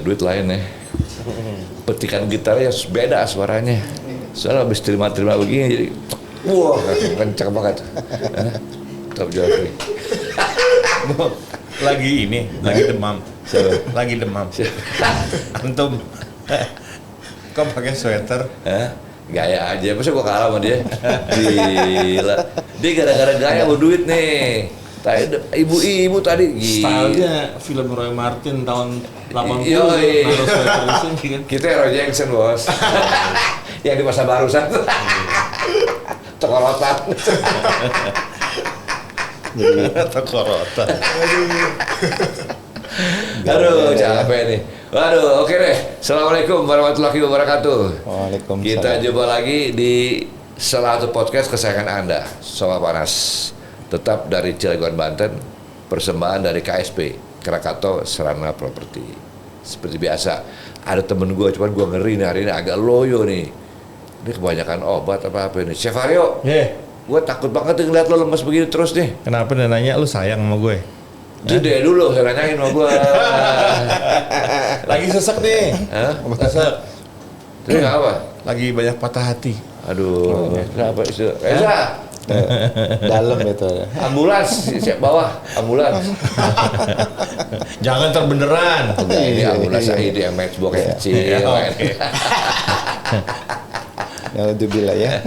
duit lain ya. Petikan gitarnya beda suaranya. Soalnya habis terima-terima begini jadi wah kenceng banget. Top Joffrey. Lagi demam. Lagi demam. Antum kok pakai sweater? Gaya aja, masa gua kalah sama dia? Gila. Dia gara-gara gaya mau duit nih. Tadi ibu-ibu tadi gila. Stylenya film Roy Martin tahun 80. Yoi. Naruh sweater di sini kan. Kita Roy Jackson, Bos. Yang di masa barusan. Tekorotan. Tekorotan. Aduh, capek nih. Waduh, oke deh. Assalamualaikum warahmatullahi wabarakatuh. Waalaikumsalam. Kita jumpa lagi di salah satu podcast kesayangan Anda, Sofa Panas. Tetap dari Cilegon, Banten. Persembahan dari KSP, Krakatau Sarana Properti. Seperti biasa, ada temen gue, cuman gue ngeri nih hari ini agak loyo nih. Ini kebanyakan obat apa ini. Chef Aryo, gue takut banget nih ngeliat lo lemes begini terus nih. Kenapa dia nanya lu sayang sama gue? Jadi dulu saya nanyain sama gue. Lagi sesek nih. Sesek. Terus apa? Lagi banyak patah hati. Aduh, kenapa itu? Eza, Dalam itu. ambulans, siap bawah, ambulans. Jangan terbeneran. Enggak, ini ambulans ID yang matchbox kecil. Alhamdulillah ya.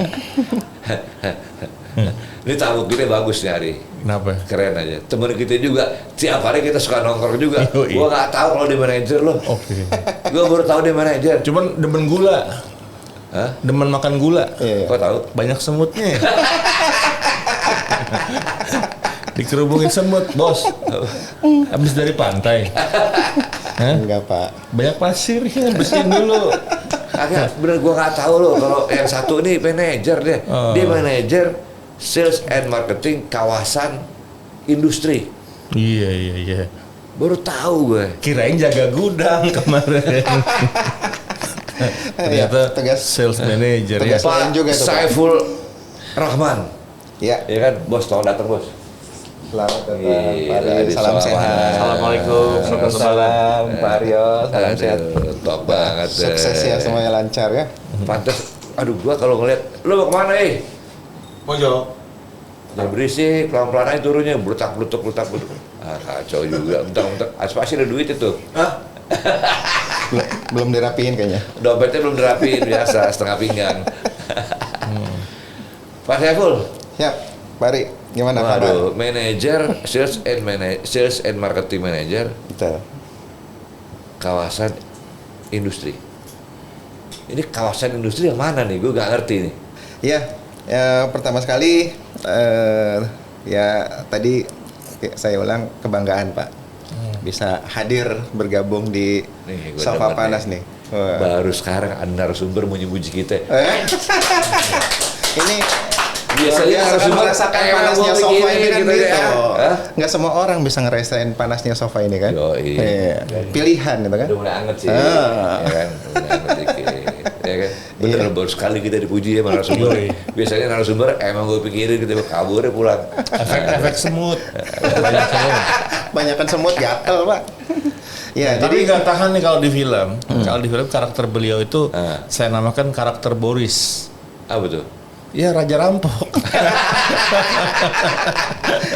Ini tamu kita bagus nih hari. Kenapa? Keren aja. Temen kita juga, tiap hari kita suka nongkrong juga. Yoi. Gua nggak tahu kalau dia manajer loh. Oke. Gua baru tahu dia manajer. Cuman demen gula. Hah? Demen makan gula. Iya. Kok tahu? Banyak semutnya. Dikerubungin semut, Bos. Habis dari pantai. Hah? Enggak, Pak. Banyak pasirnya, bersihin dulu. Agak bener gua nggak tahu loh kalau yang satu ini manajer deh. Oh. Dia manajer sales and marketing kawasan industri. Iya. Baru tahu gue. Kirain jaga gudang kemarin. Ternyata Tegas. sales manager ya. Tegas. Selain juga itu, Pak. Saiful Rahman. Ya. Iya kan, bos, tolong datang bos. Selamat datang, Gila, Pak Aryo. di Salam Sofa sehat. Panas. Assalamualaikum. Waalaikumsalam, Pak Aryo. Salam sehat. Top banget. Sukses ya, semuanya lancar ya. Pantes. Aduh, gua kalau ngeliat, lu mau kemana Pojok. Jangan berisik, pelan-pelan aja turunnya, blutak. Ah, kacau juga. Bentar. Pasti ada duit itu. Hah? Belum dirapiin kayaknya. Dompetnya belum dirapiin, biasa, setengah pinggang. Pak Saiful. Siap, Pak Ari. Gimana kabar? Waduh, manajer, sales and marketing manager, Betul. kawasan industri. Ini kawasan industri yang mana nih? Gue gak ngerti nih. Iya, pertama sekali ya tadi saya ulang kebanggaan Pak bisa hadir bergabung di Nih, gua Sofa dapat Panas nih. Wah. Baru sekarang ada narasumber mau nyebut kita. Ini Biasanya biasa kan narasumber merasakan kayak panasnya gua sofa begini ini kan gitu gitu. ya. Hah? Nggak semua orang bisa ngerasain panasnya sofa ini kan. Yoi. Iya. Pilihan gitu kan. Udah mulai anget sih. Ah. Ya kan? Udah anget dikit. Ya kan? Bener, Iya. baru sekali kita dipuji ya sama narasumber. Yoi. Biasanya narasumber emang gue pikirin kita kabur ya pulang. Efek semut. Banyak semut. Banyakan semut gatel Pak. Ya, Tapi jadi nggak tahan nih kalau di film. Kalau di film karakter beliau itu saya namakan karakter Boris. Apa tuh? Ya Raja Rampok.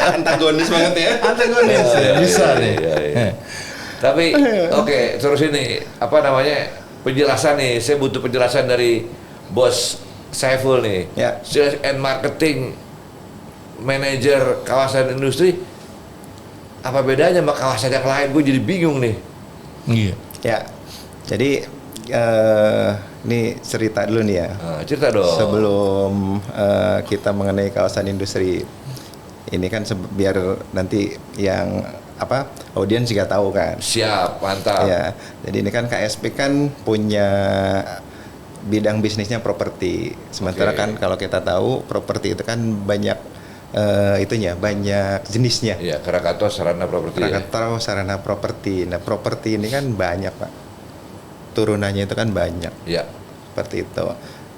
antagonis banget ya. Antagonis. Bisa nih. Iya. Tapi oke, terus ini apa namanya penjelasan nih. Saya butuh penjelasan dari bos Saiful nih. Ya. Sales and marketing manager kawasan industri. Apa bedanya sama kawasan yang lain? Gue jadi bingung nih. Iya. Ya. Jadi ini cerita dulu nih ya. Nah, cerita dong. Sebelum kita mengenai kawasan industri ini kan biar nanti yang audiens juga tahu kan. Siap, mantap. Ya. Jadi ini kan KSP kan punya bidang bisnisnya properti. Sementara Oke. kan kalau kita tahu properti itu kan banyak banyak jenisnya. Iya, Krakatau Sarana Properti. Ya. Krakatau Sarana Properti. Nah, properti ini kan banyak, Pak. Turunannya itu kan banyak. Iya. Seperti itu.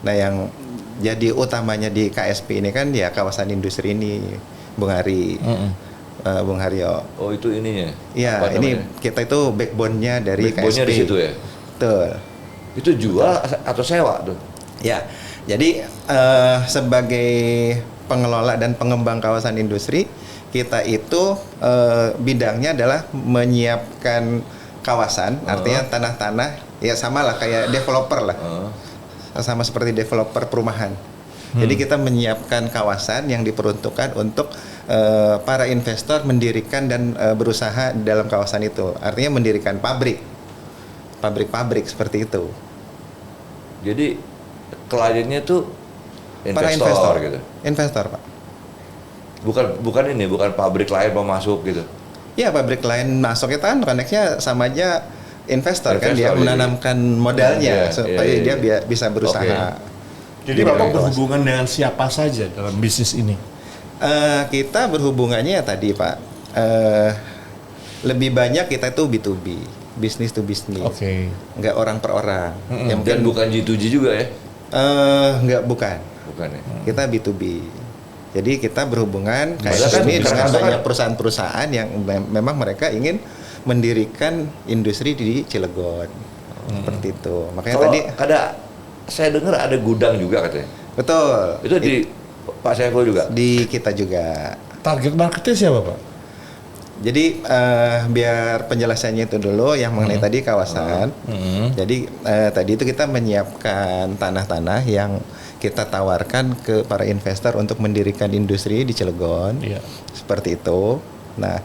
Nah, yang jadi utamanya di KSP ini kan ya kawasan industri ini, Bung Ari. Bung Haryo. Oh itu ininya. Iya, Apa ini namanya? kita itu backbone-nya dari Backbone-nya KSP. di situ ya. Betul. Itu jual atau sewa tuh? Ya, jadi sebagai pengelola dan pengembang kawasan industri, kita itu bidangnya adalah menyiapkan kawasan, artinya tanah-tanah, ya sama lah kayak developer lah, sama seperti developer perumahan. Jadi kita menyiapkan kawasan yang diperuntukkan untuk para investor mendirikan dan berusaha di dalam kawasan itu, artinya mendirikan pabrik seperti itu. Jadi kliennya tuh Para investor gitu. Investor, Pak. Bukan pabrik lain mau masuk gitu. Ya, pabrik lain masuk itu kan konteksnya sama aja investor kan, dia Investor, menanamkan modalnya Iya, supaya iya, dia iya. bisa berusaha. Oke. Jadi Bapak berhubungan dengan siapa saja dalam bisnis ini? Kita berhubungannya ya tadi, Pak. Lebih banyak kita itu B2B, business to business. Oke. Nggak orang per orang. Ya, Dan bukan G2G juga ya? Bukan. Bukan ya. Kita B2B. Jadi kita berhubungan kayak Padahal kan ini dengan kadang-kadang banyak kan- perusahaan-perusahaan yang memang mereka ingin mendirikan industri di Cilegon. Seperti itu. Makanya Kalau tadi saya dengar ada gudang juga katanya. betul. Itu di Pak Saiful juga. Di kita juga. Target marketnya siapa Pak? Jadi biar penjelasannya itu dulu yang mengenai tadi kawasan. Jadi tadi itu kita menyiapkan tanah-tanah yang kita tawarkan ke para investor untuk mendirikan industri di Cilegon. Iya. Seperti itu. Nah,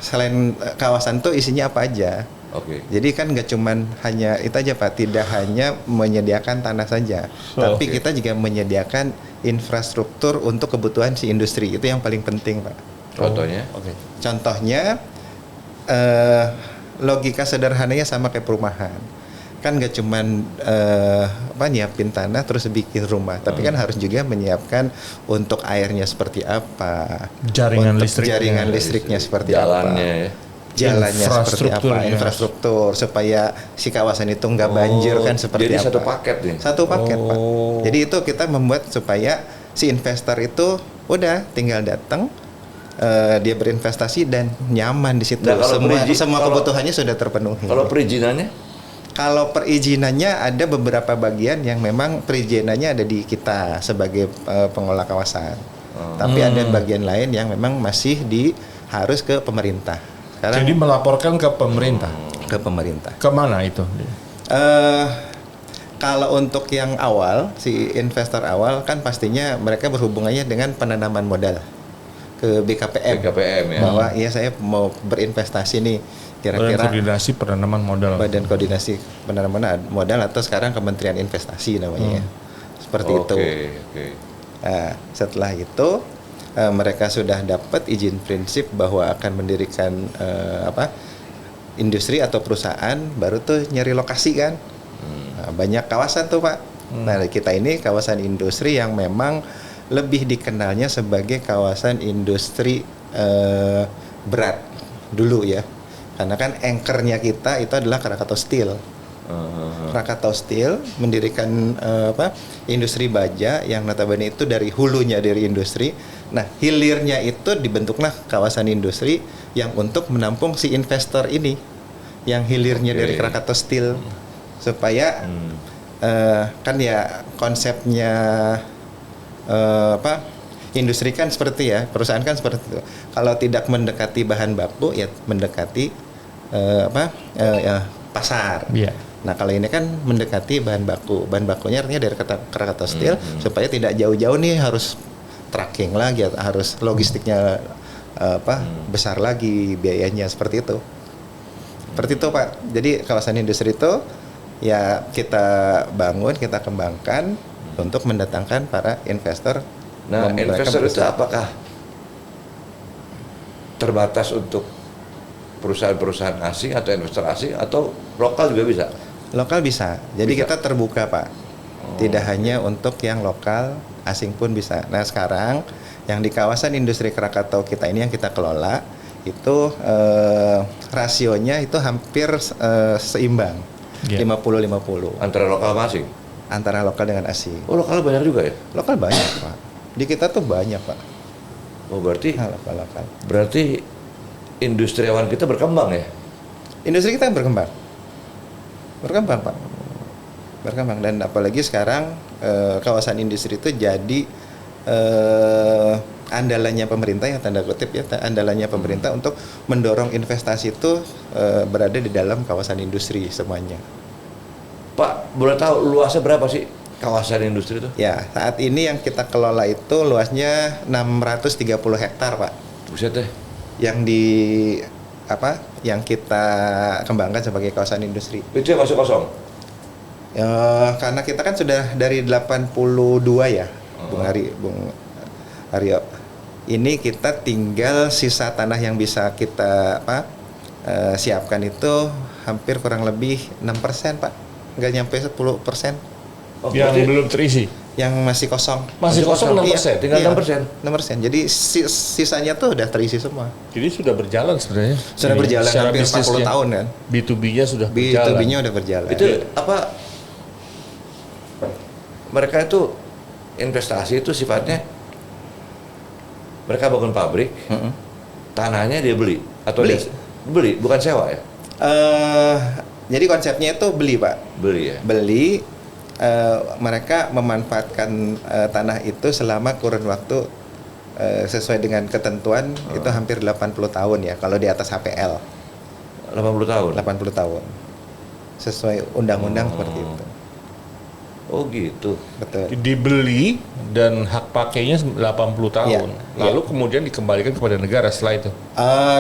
selain kawasan itu isinya apa aja? Oke. Jadi kan nggak cuman hanya itu aja Pak, tidak hanya menyediakan tanah saja, tapi oke. kita juga menyediakan infrastruktur untuk kebutuhan si industri. Itu yang paling penting Pak. Contohnya? Oke. Contohnya logika sederhananya sama kayak perumahan. Kan nggak cuman nyiapin tanah terus bikin rumah, tapi kan harus juga menyiapkan untuk airnya seperti apa, Jaringan untuk listriknya. jaringan listriknya seperti Jalannya apa, ya. jalannya seperti apa, Infrastrukturnya. infrastruktur supaya si kawasan itu nggak banjir kan seperti Jadi apa. satu paket nih. Satu paket Pak. Oh. Jadi itu kita membuat supaya si investor itu udah tinggal datang. Dia berinvestasi dan nyaman di situ. Nah, kalau Semua kalau- kebutuhannya sudah terpenuhi. Kalau perizinannya? Kalau perizinannya ada beberapa bagian yang memang perizinannya ada di kita sebagai pengelola kawasan. Tapi ada bagian lain yang memang masih harus ke pemerintah. Sekarang Jadi melaporkan ke pemerintah. ke pemerintah. Kemana itu? Kalau untuk yang awal, si investor awal kan pastinya mereka berhubungannya dengan penanaman modal ke BKPM. BKPM ya. Bahwa iya saya mau berinvestasi nih, Badan kira-kira Koordinasi Penanaman Modal. Badan Koordinasi Penanaman Modal atau sekarang Kementerian Investasi namanya. Seperti itu. Oke. Nah, setelah itu mereka sudah dapat izin prinsip bahwa akan mendirikan industri atau perusahaan, baru tuh nyari lokasi kan. Nah, banyak kawasan tuh Pak. Nah kita ini kawasan industri yang memang lebih dikenalnya sebagai kawasan industri berat dulu ya. Karena kan anchornya kita itu adalah Krakatau Steel. Krakatau Steel mendirikan industri baja yang notabene itu dari hulunya dari industri. Nah, hilirnya itu dibentuklah kawasan industri yang untuk menampung si investor ini, yang hilirnya dari Krakatau Steel, supaya kan ya konsepnya industri kan seperti ya, perusahaan kan seperti itu. Kalau tidak mendekati bahan baku ya mendekati pasar. Iya. Nah kalau ini kan mendekati bahan baku, bahan bakunya artinya dari Krakatau Steel supaya tidak jauh-jauh nih harus tracking lagi, harus logistiknya besar lagi biayanya seperti itu. Seperti itu Pak. Jadi kawasan industri itu ya kita bangun, kita kembangkan untuk mendatangkan para investor. Nah, investor itu apakah terbatas untuk perusahaan-perusahaan asing atau investor asing atau lokal juga bisa? Lokal bisa. Jadi Bisa. kita terbuka Pak. Tidak hanya untuk yang lokal, asing pun bisa. Nah sekarang yang di kawasan industri Krakatau kita ini yang kita kelola itu rasionya itu hampir seimbang, 50-50 Antara lokal sama asing? antara lokal dengan asing. Oh, lokal banyak juga ya? Lokal banyak Pak. Di kita tuh banyak Pak. Oh berarti lokal. berarti industriawan kita berkembang ya? Industri kita berkembang Pak, berkembang, dan apalagi sekarang kawasan industri itu jadi andalannya pemerintah, ya tanda kutip ya, andalannya pemerintah untuk mendorong investasi itu berada di dalam kawasan industri semuanya. Pak, boleh tahu luasnya berapa sih kawasan industri itu? Ya, saat ini yang kita kelola itu luasnya 630 hektar, Pak. Buset deh. Yang kita kembangkan sebagai kawasan industri. Itu yang masuk kosong? Karena kita kan sudah dari 82 ya, Bung Aryo. Ini kita tinggal sisa tanah yang bisa kita siapkan itu hampir kurang lebih 6%, Pak. Nggak nyampe 10%. Oh, yang berarti belum terisi. Yang masih kosong. Masih kosong 6%, tinggal 6%. 6%. Jadi sisanya tuh udah terisi semua. Jadi sudah berjalan sebenarnya. Sudah berjalan Secara hampir 40 bisnisnya. tahun kan. B2B-nya sudah berjalan. B2B-nya udah berjalan. Itu apa? Mereka itu investasi itu sifatnya mereka bangun pabrik, tanahnya dia beli atau Beli. beli bukan sewa ya? Jadi konsepnya itu beli, Pak. Beli ya. Beli, mereka memanfaatkan tanah itu selama kurun waktu sesuai dengan ketentuan itu hampir 80 tahun ya kalau di atas HPL. 80 tahun. 80 tahun. Sesuai undang-undang seperti itu. Oh gitu. Betul. Dibeli dan hak pakainya 80 tahun. Iya. Lalu kemudian dikembalikan kepada negara setelah itu.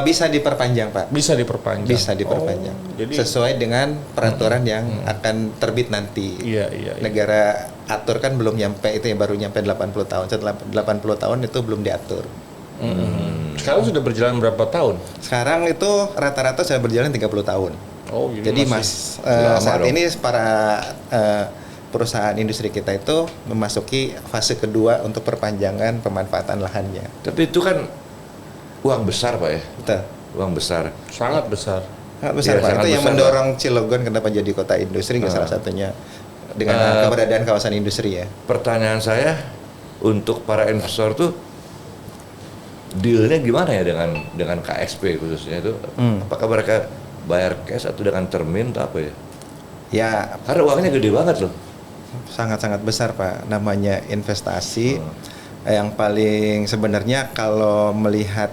Bisa diperpanjang, Pak. Bisa diperpanjang. Bisa diperpanjang. Jadi Sesuai dengan peraturan yang akan terbit nanti. iya. Negara atur kan belum nyampe itu ya, baru nyampe 80 tahun. Setelah 80 tahun itu belum diatur. Sekarang sudah berjalan berapa tahun? Sekarang itu rata-rata sudah berjalan 30 tahun. Oh, Jadi lama saat dong. ini para perusahaan industri kita itu memasuki fase kedua untuk perpanjangan pemanfaatan lahannya. Tapi itu kan uang besar Pak ya? Betul. Uang besar. sangat besar. Sangat besar, Iya, Pak. sangat Itu yang besar, mendorong Cilegon kenapa jadi kota industri, salah satunya dengan keberadaan kawasan industri ya. Pertanyaan saya untuk para investor tuh dealnya gimana ya dengan KSP khususnya itu? Apakah mereka bayar cash atau dengan termin atau apa ya? Ya, Karena uangnya gede banget loh. sangat-sangat besar, Pak. Namanya investasi yang paling sebenarnya kalau melihat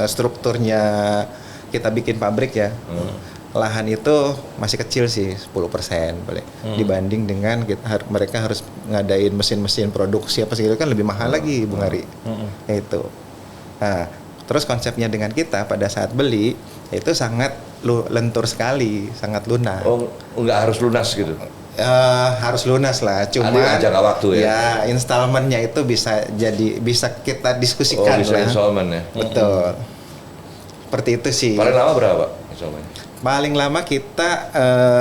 strukturnya kita bikin pabrik ya, lahan itu masih kecil sih, 10% boleh. Dibanding dengan mereka harus ngadain mesin-mesin produksi apa segitu kan lebih mahal lagi, Bung Ari. Itu. Nah, terus konsepnya dengan kita pada saat beli itu sangat lentur sekali, sangat lunak. Oh, nggak harus lunas gitu. Harus lunas lah, cuman Ada jangka waktu ya? Ya, installmentnya itu bisa kita diskusikan bisa lah. installment ya. Betul. Seperti itu sih. Paling lama berapa installment? Paling lama kita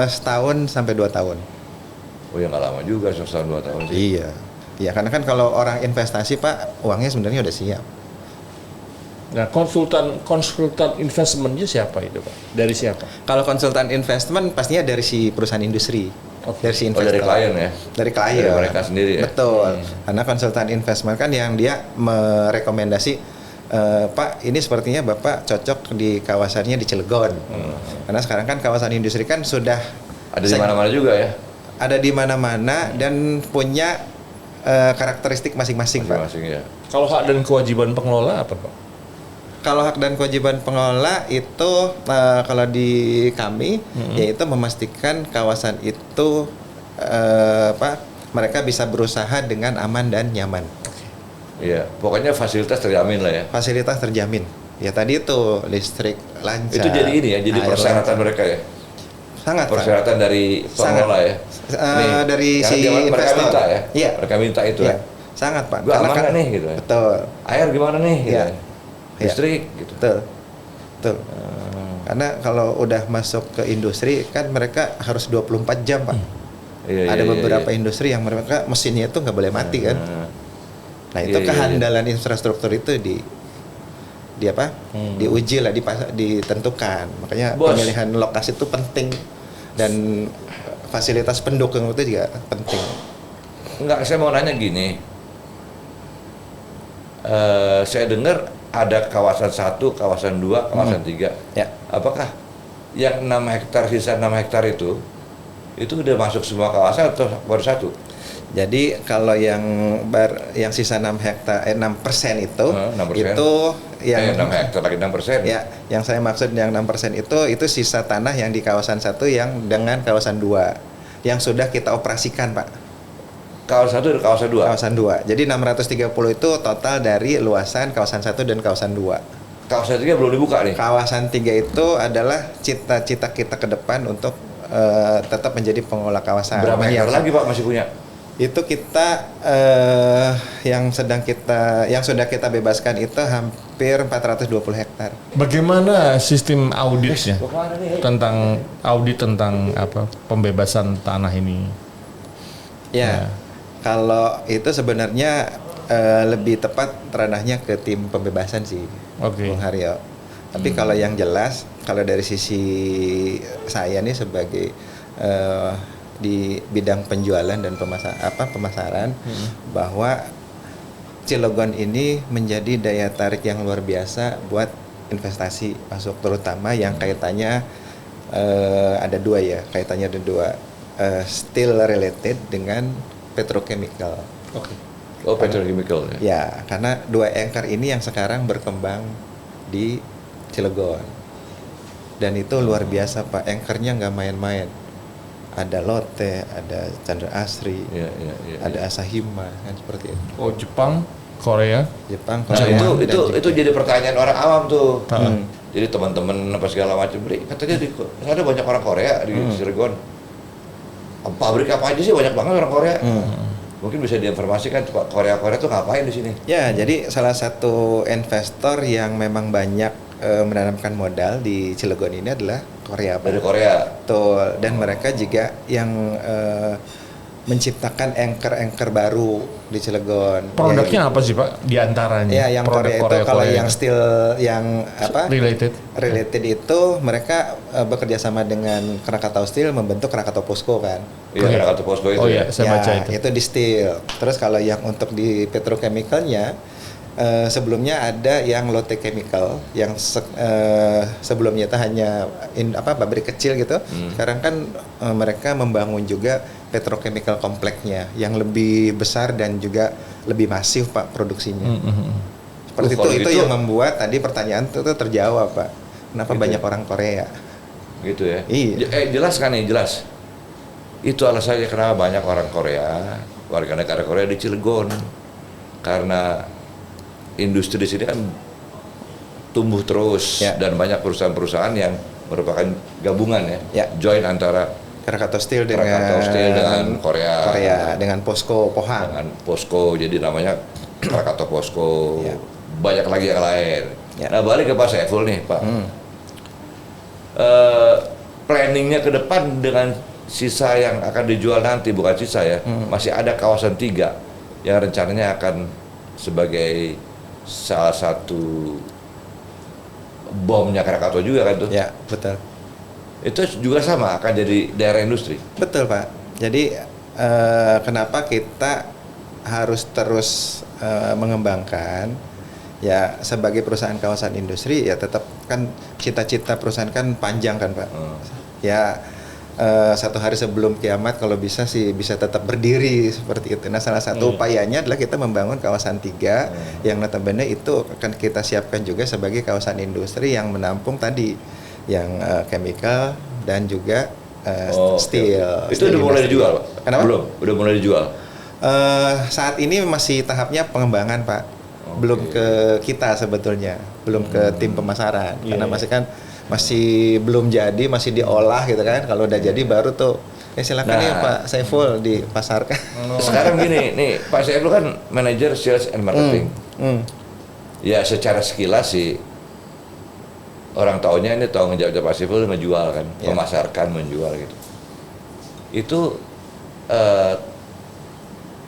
setahun sampai 2 tahun. Oh ya nggak lama juga, 1-2 tahun sih. Iya. Ya karena kan kalau orang investasi, Pak, uangnya sebenarnya udah siap. Nah, konsultan investmentnya siapa itu, Pak? Dari siapa? Kalau konsultan investment pastinya dari si perusahaan industri. Dari si Oh investor. dari klien ya? Dari klien. Dari mereka sendiri ya? Betul. Karena konsultan investment kan yang dia merekomendasi, Pak, ini sepertinya Bapak cocok di kawasannya di Cilegon. Karena sekarang kan kawasan industri kan sudah Ada di mana-mana juga ya? ada di mana-mana dan punya karakteristik masing-masing, Pak. Masing-masing ya. Kalau hak dan kewajiban pengelola apa, Pak? Kalau hak dan kewajiban pengelola itu kalau di kami yaitu memastikan kawasan itu mereka bisa berusaha dengan aman dan nyaman. Iya, pokoknya fasilitas terjamin lah ya. Fasilitas terjamin. Ya tadi itu listrik lancar. Itu jadi ini ya, jadi air persyaratan lancar. mereka ya. Sangat, Pak. Persyaratan dari pengelola ya. Dari yang si mereka investor. minta ya. Iya. Mereka minta itu Iya. ya. Sangat, Pak. Gua aman kan nggak nih gitu ya. Betul. Air gimana nih gitu. Iya. Ya. Listrik gitu. Betul. Betul. Karena kalau udah masuk ke industri kan mereka harus 24 jam, Pak. Iya, Ada iya, beberapa iya. industri yang mereka mesinnya itu nggak boleh mati kan. Nah itu Iya, iya, kehandalan infrastruktur itu diuji lah, ditentukan. Makanya Bos. pemilihan lokasi itu penting dan fasilitas pendukung itu juga penting. Enggak, saya mau nanya gini. saya dengar ada kawasan 1, kawasan 2, kawasan 3. Ya. Apakah yang 6 hektar, sisa 6 hektar itu udah masuk semua kawasan atau baru 1? Jadi kalau yang sisa 6 hektar 6% itu 6%. itu yang 6 hektar lagi 6%. ya, yang saya maksud yang 6% itu sisa tanah yang di kawasan 1 yang dengan kawasan 2 yang sudah kita operasikan, Pak. Kawasan 1 dan kawasan 2. Kawasan 2. Jadi 630 itu total dari luasan kawasan 1 dan kawasan 2. Kawasan 3 belum dibuka nih. Kawasan 3 itu adalah cita-cita kita ke depan untuk tetap menjadi pengelola kawasan. Berapa hektar lagi Pak masih punya? Itu kita yang sudah kita bebaskan itu hampir 420 hektar. Bagaimana sistem auditnya tentang pembebasan tanah ini? Ya, kalau itu sebenarnya lebih tepat ranahnya ke tim pembebasan sih, Bung Haryo. Tapi kalau yang jelas, kalau dari sisi saya nih sebagai di bidang penjualan dan pemasaran, bahwa Cilegon ini menjadi daya tarik yang luar biasa buat investasi masuk, terutama yang kaitannya ada dua, steel related dengan petrochemical. Oh, petrochemical ya. Ya, karena 2 anchor ini yang sekarang berkembang di Cilegon. Dan itu luar biasa Pak, anchornya nggak main-main. Ada Lotte, ada Chandra Asri, ada Asahima, kan seperti itu. Oh, Jepang, Korea. Nah, itu jadi pertanyaan orang awam tuh. Jadi teman-teman apa segala macam, katanya ada banyak orang Korea di Cilegon. Pabrik apa aja sih banyak banget orang Korea. Mungkin bisa diinformasikan Korea itu ngapain di sini? Ya, jadi salah satu investor yang memang banyak menanamkan modal di Cilegon ini adalah Korea, Pak. Dari Korea. Betul. Dan mereka juga yang menciptakan anchor baru di Cilegon. Produknya apa sih Pak? Di antaranya? Ya, yang Korea itu kalau yang steel yang related itu mereka bekerja sama dengan Krakatau Steel membentuk Krakatau POSCO kan. Iya, Krakatau POSCO itu. Oh iya, saya baca itu. Itu di steel. Terus kalau yang untuk di petrochemicalnya sebelumnya ada yang Lotte Chemical yang sebelumnya itu hanya pabrik kecil gitu. Sekarang kan mereka membangun juga petrochemical kompleksnya yang lebih besar dan juga lebih masif Pak produksinya. Seperti itu yang membuat tadi pertanyaan itu terjawab Pak. Kenapa gitu banyak orang Korea? Gitu ya. Iya. Jelas kan nih, jelas. Itu alasannya kenapa banyak orang Korea, warga negara Korea di Cilegon. Karena industri di sini kan tumbuh terus dan banyak perusahaan-perusahaan yang merupakan gabungan ya. Join antara Krakatau Steel dengan Korea dengan POSCO Pohang. Dengan POSCO, jadi namanya Krakatau POSCO. Banyak lagi yang lain. Nah, balik ke Pak Saiful nih, Pak. Planningnya ke depan dengan sisa yang akan dijual nanti, bukan sisa ya, masih ada kawasan 3 yang rencananya akan sebagai salah satu bomnya Krakatau juga kan tuh? Ya, betul. Itu juga sama akan jadi daerah industri. Betul Pak. Jadi kenapa kita harus terus mengembangkan ya sebagai perusahaan kawasan industri ya tetap kan cita-cita perusahaan kan panjang kan Pak. Ya satu hari sebelum kiamat kalau bisa sih bisa tetap berdiri seperti itu. Nah salah satu upayanya adalah kita membangun kawasan 3 yang notabene itu akan kita siapkan juga sebagai kawasan industri yang menampung tadi yang chemical dan juga steel. Itu udah mulai dijual Pak? Kenapa? Belum, udah mulai dijual? Saat ini masih tahapnya pengembangan Pak. Belum ke kita sebetulnya, belum ke tim pemasaran karena masih belum jadi, masih diolah gitu kan. Kalau udah jadi baru tuh silakan ya Pak Saiful dipasarkan. Sekarang gini, nih Pak Saiful kan manajer sales and marketing. Ya secara sekilas sih orang taunya ini tanggung jawab Pak Saiful ngejual kan, memasarkan, menjual gitu. Itu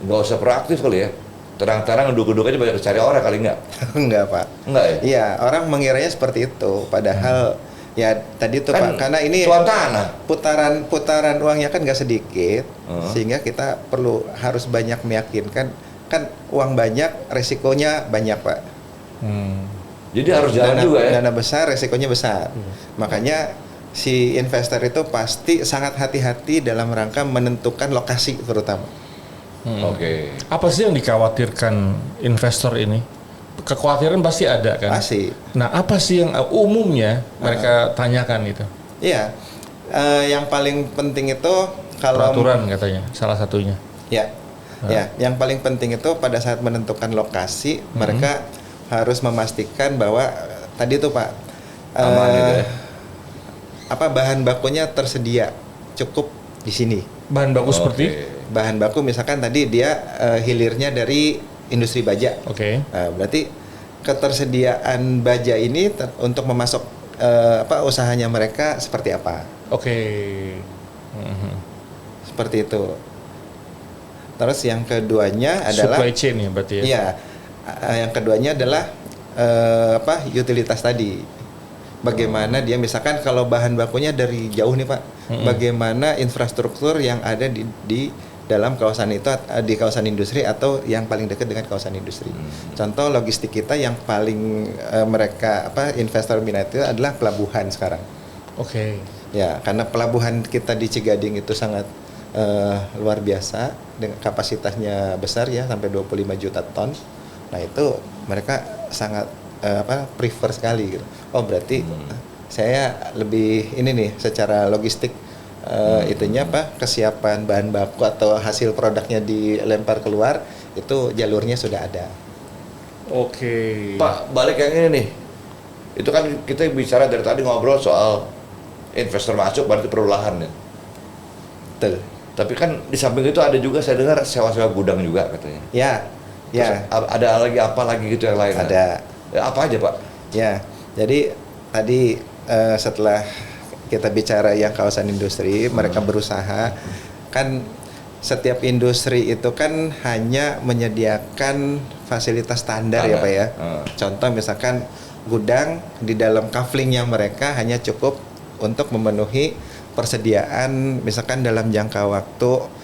nggak usah proaktif kali ya. Terang-terang duduk-duduk aja banyak cari orang kali nggak? Enggak Pak. Enggak ya? Iya, orang mengiranya seperti itu. Padahal ya tadi tuh kan Pak, karena ini tuan tanah. Putaran uangnya kan nggak sedikit, sehingga kita harus banyak meyakinkan kan uang banyak, resikonya banyak Pak. Jadi harus jalan juga ya. Dana besar, resikonya besar. Makanya si investor itu pasti sangat hati-hati dalam rangka menentukan lokasi terutama. Oke. Apa sih yang dikhawatirkan investor ini? Kekhawatiran pasti ada kan? Pasti. Nah, apa sih yang umumnya mereka tanyakan itu? Iya. Yang paling penting itu kalau Peraturan katanya, salah satunya. Ya. Ya, yang paling penting itu pada saat menentukan lokasi mereka harus memastikan bahwa tadi tuh Pak Aman gitu ya. bahan bakunya tersedia cukup di sini. Bahan baku seperti? Bahan baku misalkan tadi dia hilirnya dari industri baja. Oke. Berarti ketersediaan baja ini untuk memasok usahanya mereka seperti apa? Oke. Seperti itu. Terus yang keduanya adalah Supply chain ya berarti ya? Iya. Yang keduanya adalah utilitas tadi. Bagaimana dia misalkan kalau bahan bakunya dari jauh nih Pak, bagaimana infrastruktur yang ada di dalam kawasan itu, di kawasan industri atau yang paling dekat dengan kawasan industri. Contoh logistik kita yang paling investor minat itu adalah pelabuhan sekarang. Oke. Ya, karena pelabuhan kita di Cigading itu sangat luar biasa dengan kapasitasnya besar ya sampai 25 juta ton. Nah, itu mereka sangat prefer sekali gitu. Oh, berarti saya lebih ini nih secara logistik itunya kesiapan bahan baku atau hasil produknya dilempar keluar itu jalurnya sudah ada. Oke. Pak, balik yang ini nih. Itu kan kita bicara dari tadi ngobrol soal investor masuk berarti perlu lahan ya. Betul. Tapi kan di samping itu ada juga saya dengar sewa-sewa gudang juga katanya. Ya. Terus ada lagi apa lagi gitu yang lain? Ada. Ya, apa aja Pak? Ya. Jadi tadi setelah kita bicara yang kawasan industri, mereka berusaha kan setiap industri itu kan hanya menyediakan fasilitas standar ya Pak ya. Contoh misalkan gudang di dalam kaflingnya mereka hanya cukup untuk memenuhi persediaan misalkan dalam jangka waktu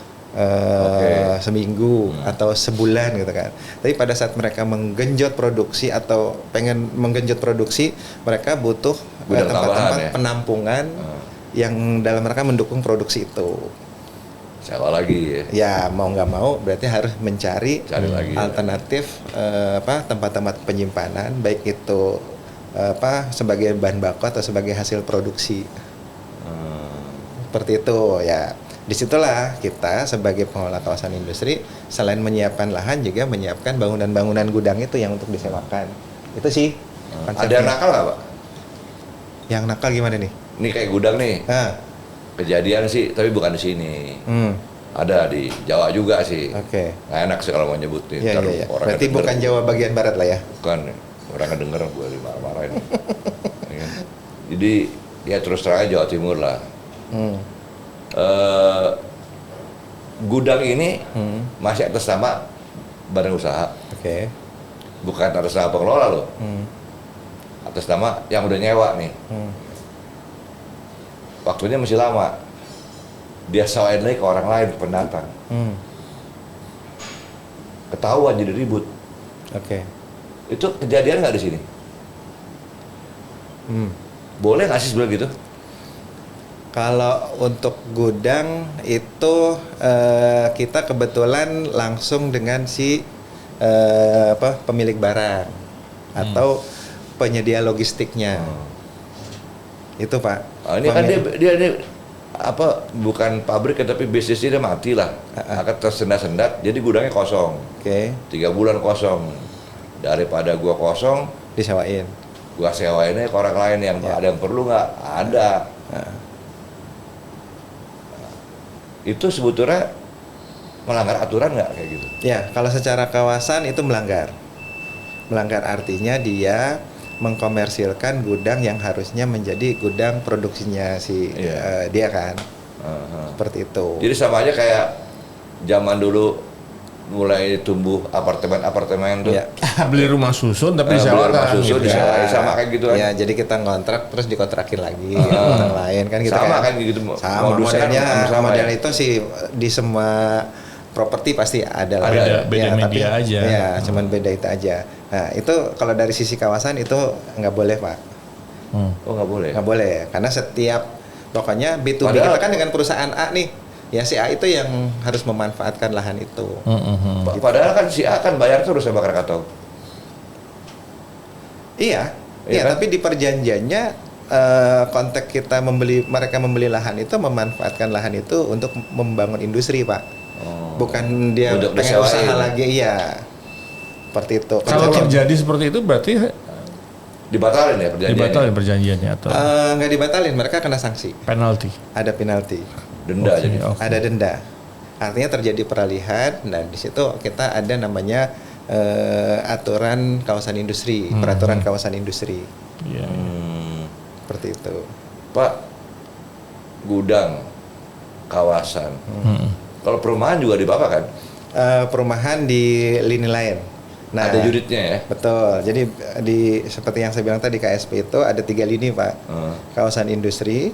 seminggu atau sebulan gitu kan. Tapi pada saat mereka menggenjot produksi atau pengen menggenjot produksi, mereka butuh tempat-tempat penampungan yang dalam rangka mendukung produksi itu. Sewa lagi ya. Ya mau nggak mau berarti harus mencari lagi, alternatif tempat-tempat penyimpanan baik itu sebagai bahan baku atau sebagai hasil produksi. Seperti itu ya. Disitulah kita sebagai pengelola kawasan industri selain menyiapkan lahan juga menyiapkan bangunan-bangunan gudang itu yang untuk disewakan. Itu sih Ada konsepnya. nakal nggak Pak? Yang nakal gimana nih? Ini kayak gudang nih. Kejadian sih, tapi bukan di sini. Ada di Jawa juga sih. Oke. Nggak enak sih kalau mau nyebutin. Iya. Berarti bukan Jawa bagian barat lah ya? Bukan, orang ngedenger gue dimarah-marahin. Ya. Jadi ya terus terang aja Jawa Timur lah. Gudang ini masih atas nama badan usaha. Oke. Bukan atas nama pengelola loh. Atas nama yang udah nyewa nih. Waktunya masih lama. Dia sewain lagi ke orang lain, ke pendatang. Ketahuan jadi ribut. Oke. Itu kejadian nggak di sini? Boleh nggak sih sebenarnya gitu? Kalau untuk gudang itu kita kebetulan langsung dengan si pemilik barang atau penyedia logistiknya. Itu Pak. Ini kan dia bukan pabrik tapi bisnisnya dia mati lah. Akan tersendat-sendat jadi gudangnya kosong. Oke. 3 bulan kosong. Daripada gua kosong Disewain. Gua sewainnya ke orang lain yang ada yang perlu nggak? Ada. Itu sebetulnya melanggar aturan nggak kayak gitu? Ya, kalau secara kawasan itu melanggar. Melanggar artinya dia mengkomersilkan gudang yang harusnya menjadi gudang produksinya dia kan. Seperti itu. Jadi sama aja kayak zaman dulu mulai tumbuh apartemen tuh. Ya. Beli rumah susun tapi Beli rumah disewakan. susun gitu. disewain sama kayak gitu kan. Ya, jadi kita ngontrak terus dikontrakin lagi orang lain kan gitu sama kan. gitu. Sama Modusnya modelnya sama model ya? itu sih di semua properti pasti ada lah. Beda media aja. Ya, cuman beda itu aja. Nah, itu kalau dari sisi kawasan itu nggak boleh, Pak. Oh, nggak boleh. Nggak boleh, karena setiap pokoknya B2B Padahal- kita kan dengan perusahaan A nih. Ya si A itu yang harus memanfaatkan lahan itu. Padahal kan si A kan bayar terus sama Krakatau. Iya, Iya iya, kan? tapi di perjanjiannya konteks kita mereka membeli lahan itu memanfaatkan lahan itu untuk membangun industri, Pak. Bukan dia Untuk pengen disewain. usaha lagi, iya. Seperti itu. Kalau Konsepnya. terjadi seperti itu berarti Dibatalin ya perjanjiannya. dibatalin perjanjiannya atau Nggak dibatalin, mereka kena sanksi. penalti. Ada penalti, Denda Oke, jadi. oke. ada denda. Artinya terjadi peralihan. Nah di situ kita ada namanya aturan kawasan industri, peraturan kawasan industri, Iya. seperti itu. Pak, gudang, kawasan. Kalau perumahan juga di Bapak kan? Perumahan di lini lain. Nah, Ada unitnya ya? betul. Jadi seperti yang saya bilang tadi KSP itu ada 3 lini, Pak. Kawasan industri,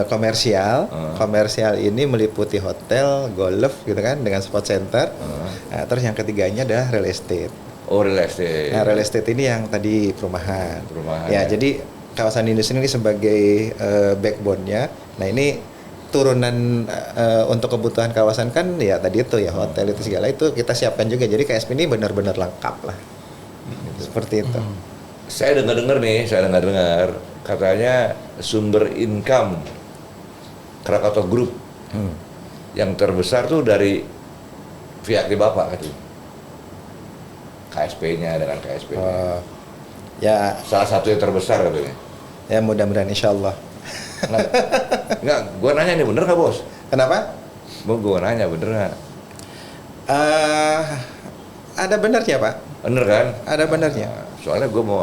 komersial. Komersial ini meliputi hotel, golf gitu kan dengan sport center. Nah, terus yang ketiganya adalah real estate. Oh, real estate. Nah, real estate ini yang tadi perumahan. Perumahan, Ya, ya. jadi kawasan industri ini sebagai backbone-nya. Nah, ini turunan untuk kebutuhan kawasan kan ya tadi itu ya hotel itu segala itu kita siapkan juga. Jadi KSP ini benar-benar lengkap lah. Seperti itu. Saya dengar katanya sumber income Krakatau Group yang terbesar tuh dari pihak di Bapak katanya. KSP-nya dengan KSP. Ya, Salah satu yang terbesar katanya. ya mudah-mudahan insya Allah. Enggak, gua nanya nih bener nggak bos? Kenapa? Gua nanya bener nggak? Ada benarnya, Pak. Bener kan? Ada benarnya. Soalnya gua mau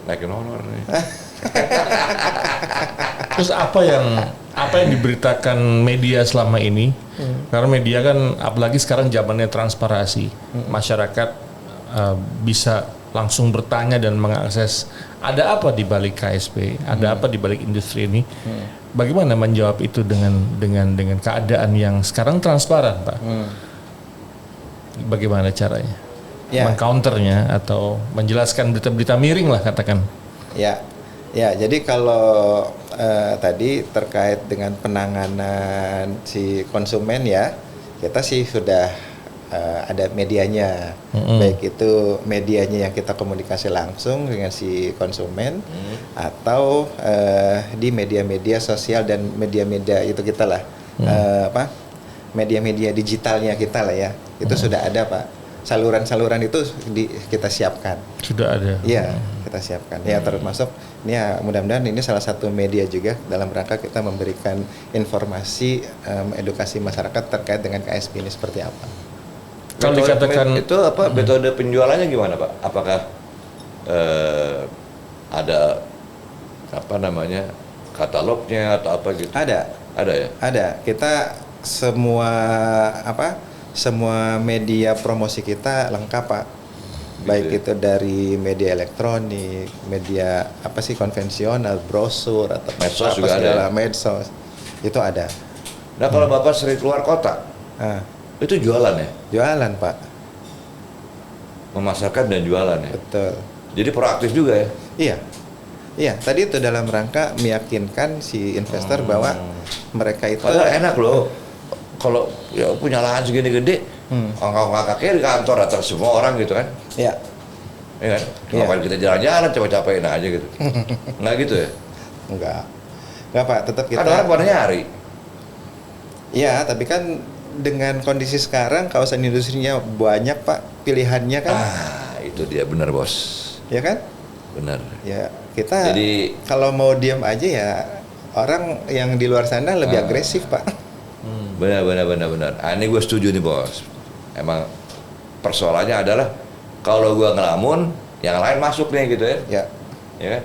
naikin honor nih. Terus apa yang diberitakan media selama ini? Karena media kan apalagi sekarang zamannya transparansi, masyarakat bisa langsung bertanya dan mengakses ada apa di balik KSP, ada apa di balik industri ini. Bagaimana menjawab itu dengan keadaan yang sekarang transparan, Pak? Bagaimana caranya? Ya. Mengcounternya atau menjelaskan berita-berita miring lah katakan. Ya, ya. Jadi kalau tadi terkait dengan penanganan si konsumen ya, kita sih sudah ada medianya, baik itu medianya yang kita komunikasi langsung dengan si konsumen atau di media-media sosial dan media-media itu kita lah, media-media digitalnya kita lah ya, itu sudah ada, Pak. Saluran-saluran itu kita siapkan. Sudah ada. Iya, kita siapkan. Ya termasuk ini ya mudah-mudahan ini salah satu media juga dalam rangka kita memberikan informasi edukasi masyarakat terkait dengan KSP ini seperti apa. Kalau dikatakan itu apa metode penjualannya gimana Pak? Apakah ada apa namanya katalognya atau apa gitu? Ada ya. Ada. Kita semua media promosi kita lengkap, Pak. Baik ya? itu dari media elektronik, media konvensional, brosur atau Medsos apa juga ada segala ya? medsos. Itu ada. Nah kalau Bapak sering keluar kota, Nah, itu jualan ya? jualan, Pak. Memasarkan dan jualan ya? Betul. Jadi proaktif juga ya? Iya. Iya, tadi itu dalam rangka meyakinkan si investor bahwa mereka itu Padahal enak loh. Kalau ya punya lahan segini gede, angkat-angkat di kantor atau semua orang gitu kan? ya, Ya kan? Iya. Ngapain kita jalan-jalan, capek-capekin aja gitu? Nggak gitu ya? enggak, Pak, tetap kita. Kan orang pada nyari. Iya, tapi kan dengan kondisi sekarang kawasan industrinya banyak, Pak, pilihannya kan. Itu dia benar bos. Ya kan? Benar. Ya, kita Jadi- kalau mau diam aja ya orang yang di luar sana lebih agresif, Pak. Benar. Ini gue setuju nih bos. Emang persoalannya adalah kalau gue ngelamun, yang lain masuk nih gitu ya. Ya, Ya kan?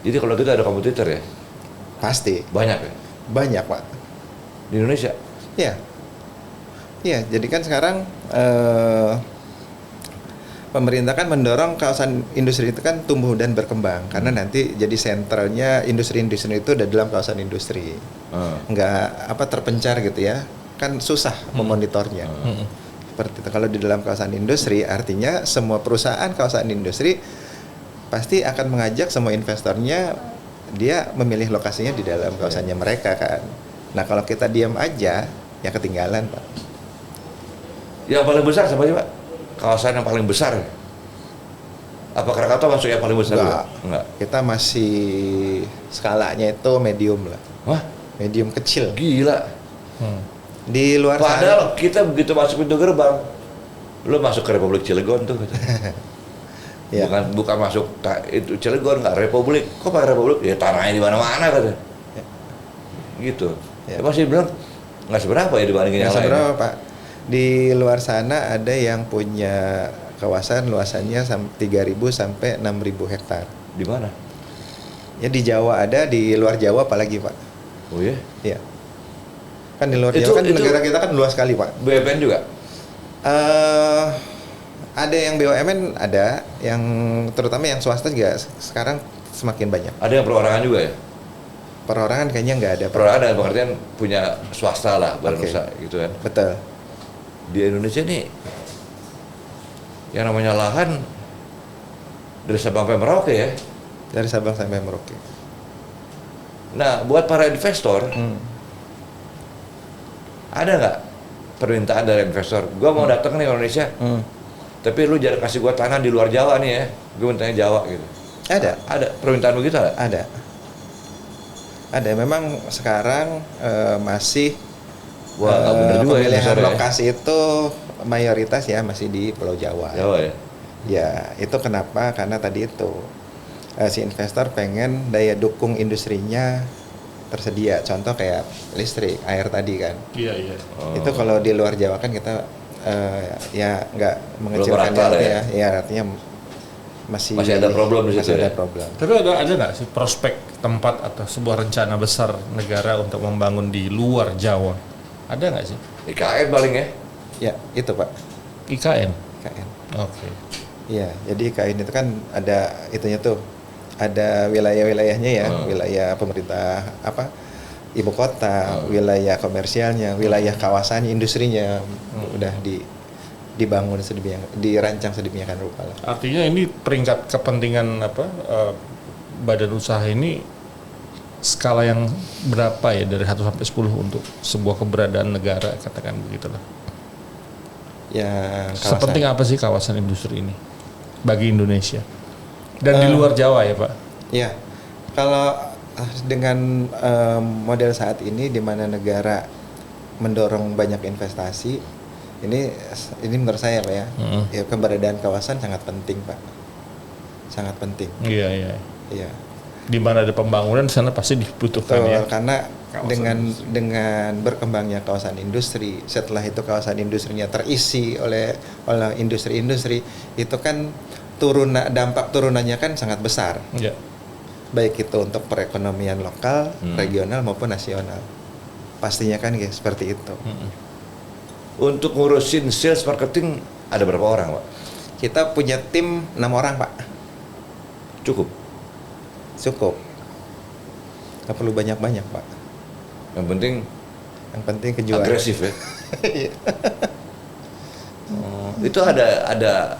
Jadi kalau kita ada kompetitor ya, pasti banyak ya banyak, Pak. di Indonesia. Iya. Iya, jadi kan sekarang pemerintah kan mendorong kawasan industri itu kan tumbuh dan berkembang karena nanti jadi sentralnya industri-industri itu ada dalam kawasan industri. Enggak terpencar gitu ya. kan susah memonitornya. Seperti itu. Kalau di dalam kawasan industri, artinya semua perusahaan kawasan industri pasti akan mengajak semua investornya dia memilih lokasinya di dalam kawasannya mereka kan. Nah kalau kita diam aja, ya ketinggalan Pak. Yang paling besar siapa sih Pak? Kawasan yang paling besar? Apa Krakatau masuk yang paling besar? Enggak. Kita masih skalanya itu medium lah. Wah, Medium kecil. gila. Di luar Padahal kita begitu masuk pintu gerbang, lu masuk ke Republik Cilegon tuh. Ya. Bukan masuk itu Cilegon, nggak Republik. Kok pakai Republik? Ya tanahnya di mana-mana kata. Gitu. Ya. Ya. Masih bilang nggak seberapa ya dibandingin yang lain. Seberapa Pak? Di luar sana ada yang punya kawasan luasannya 3.000 sampai 6.000 hektar. Di mana? Ya di Jawa ada, di luar Jawa apalagi Pak. Oh iya? Iya. Kan di luar Itu- Jawa kan itu- negara kita kan luas sekali Pak. BPN juga? Ada yang BUMN ada, yang terutama yang swasta juga sekarang semakin banyak. Ada yang perorangan juga ya? Perorangan kayaknya nggak ada Pak. Perorangan dalam pengertian punya swasta lah, badan Oke. usaha gitu kan. Betul. Di Indonesia nih yang namanya lahan dari Sabang sampai Merauke ya. Dari Sabang sampai Merauke. Nah, buat para investor, ada nggak permintaan dari investor? Gua mau datang nih ke Indonesia, tapi lu jangan kasih gua tanah di luar Jawa nih ya. Gua mintanya Jawa gitu. Ada. Ada permintaan begitu ada? Ada. Memang sekarang masih Wah, nggak bener juga ya, pemilihan investor ya. lokasi itu mayoritas ya masih di Pulau Jawa. Jawa ya. Ya, itu kenapa? Karena tadi itu si investor pengen daya dukung industrinya tersedia. Contoh kayak listrik, air tadi kan. Iya, iya. Oh. Itu kalau di luar Jawa kan kita ya nggak mengecilkan merata lah itu ya. ya artinya masih Masih ada problem di situ masih ada ya? problem. Tapi ada nggak sih prospek tempat atau sebuah rencana besar negara untuk membangun di luar Jawa? Ada nggak sih? IKN paling ya. Ya, itu Pak, IKN? KN. Oke. Iya, jadi KN itu kan ada itunya tuh. Ada wilayah-wilayahnya ya, wilayah pemerintah ibu kota, wilayah komersialnya, wilayah kawasan industrinya udah dibangun dirancang sedemikian rupa lah. Artinya ini peringkat kepentingan badan usaha ini skala yang berapa ya dari 1 sampai 10 untuk sebuah keberadaan negara, katakan begitulah. Yang Sepenting apa sih kawasan industri ini bagi Indonesia? Dan di luar Jawa ya, Pak? Ya, kalau dengan model saat ini di mana negara mendorong banyak investasi, ini menurut saya Pak ya, ya keberadaan kawasan sangat penting Pak, sangat penting. Iya, iya. Iya. Di mana ada pembangunan di sana pasti dibutuhkan Betul, ya. karena Kawasan dengan berkembangnya kawasan industri, setelah itu kawasan industrinya terisi oleh industri-industri, itu kan dampak turunannya kan sangat besar. Iya. Baik itu untuk perekonomian lokal, regional maupun nasional. Pastinya kan kayak seperti itu. Untuk ngurusin sales marketing ada berapa orang, Pak? Kita punya tim 6 orang Pak. Cukup. Cukup. Gak perlu banyak-banyak Pak. Yang penting Yang penting kejuaraan. agresif ya. Itu ada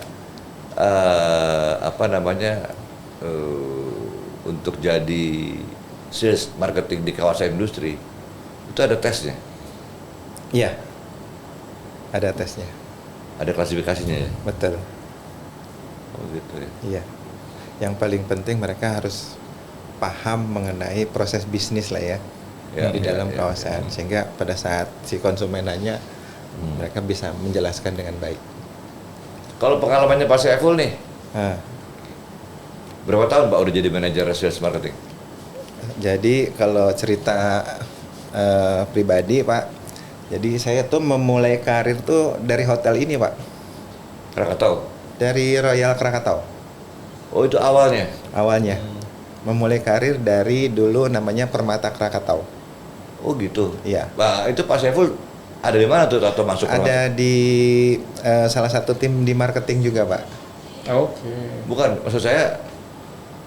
untuk jadi sales marketing di kawasan industri itu ada tesnya, Iya. Ada tesnya. ada klasifikasinya ya. Betul. Oh gitu ya. Iya. Yang paling penting mereka harus paham mengenai proses bisnis lah ya, di dalam kawasan, sehingga pada saat si konsumen nanya mereka bisa menjelaskan dengan baik. Kalau pengalamannya Pak Saiful nih, Nah, berapa tahun Pak udah jadi manajer sales marketing? jadi kalau cerita pribadi Pak, jadi saya tuh memulai karir tuh dari hotel ini Pak, Krakatau. dari Royal Krakatau Oh itu awalnya. awalnya. Memulai karir dari dulu namanya Permata Krakatau. Oh gitu. Iya. Nah itu Pak Saiful ada di mana tuh atau masuk? Ada di salah satu tim di marketing juga Pak. Oke. Bukan, maksud saya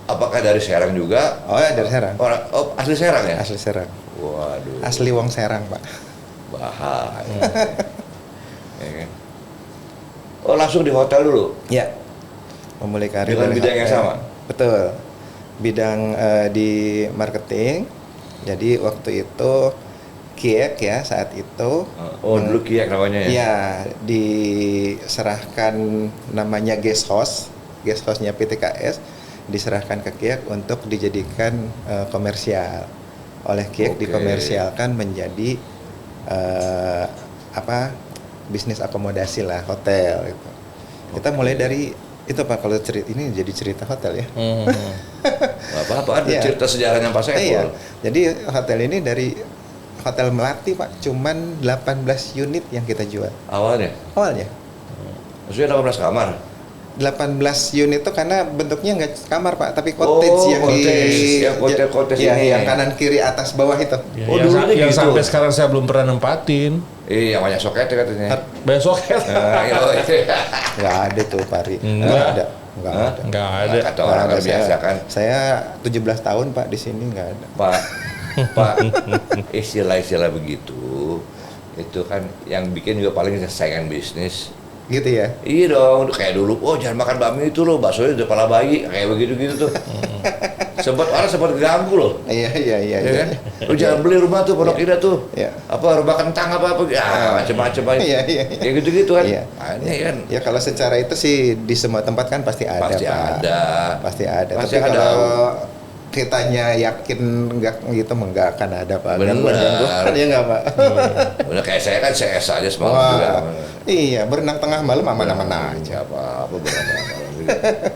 apakah dari Serang juga? Oh ya dari Serang. Asli Serang ya? Asli Serang. Waduh. Asli Wong Serang Pak. Bahaya. Ya kan? Oh langsung di hotel dulu? Ya, memulai karir Dengan dari bidang yang hotel. sama? Betul, bidang di marketing. Jadi waktu itu Kiek ya saat itu. Oh dulu Kiek namanya ya? Ya, diserahkan namanya guest hostnya PTKS diserahkan ke Kiek untuk dijadikan komersial. Oleh Kiek Oke. dikomersialkan menjadi bisnis akomodasi lah, hotel gitu. Kita mulai dari itu Pak, kalau cerita ini jadi cerita hotel ya. Gak apa-apa, ada Iya. cerita sejarahnya Pak Saiful. Iya. Jadi hotel ini dari Hotel Melati Pak, cuman 18 unit yang kita jual Awalnya? awalnya. Maksudnya 18 kamar? 18 unit itu karena bentuknya nggak kamar Pak, tapi cottage yang cottage. Yang cottage ya, ini. yang kanan kiri atas bawah itu. Ya, Oh, yang, dulunya yang gitu. sampai sekarang saya belum pernah nempatin. Iya, banyak soketnya katanya. Besok ya. Iya. Nggak ada tuh Pari. Enggak. Nggak ada. Nggak ada. Kata orang Nggak ada. biasa kan. Saya 17 tahun Pak di sini nggak ada. Pak, istilah-istilah begitu, itu kan yang bikin juga paling saingan bisnis. Gitu ya. Iya dong, kayak dulu, oh jangan makan bakmi itu loh, baksonya udah kepala bayi, kayak begitu-gitu tuh. sempat ganggu loh. Iya. Ya kan? Lu jangan beli rumah tuh Pondok Indah tuh. Iya. Apa rumah kentang apa ya macam-macam aja. Iya. Ya gitu-gitu kan. Iya. Ini kan Ya kalau secara itu sih di semua tempat kan pasti ada pasti Pak. ada. Pasti ada. Pasti Tapi ada. kalau kitanya yakin enggak gitu enggak akan ada Pak. Bener. Gangguan ya enggak Pak? Udah kayak saya kan CS aja semalam juga. Wah, iya berenang tengah malam aman-aman aja. Aja apa berapa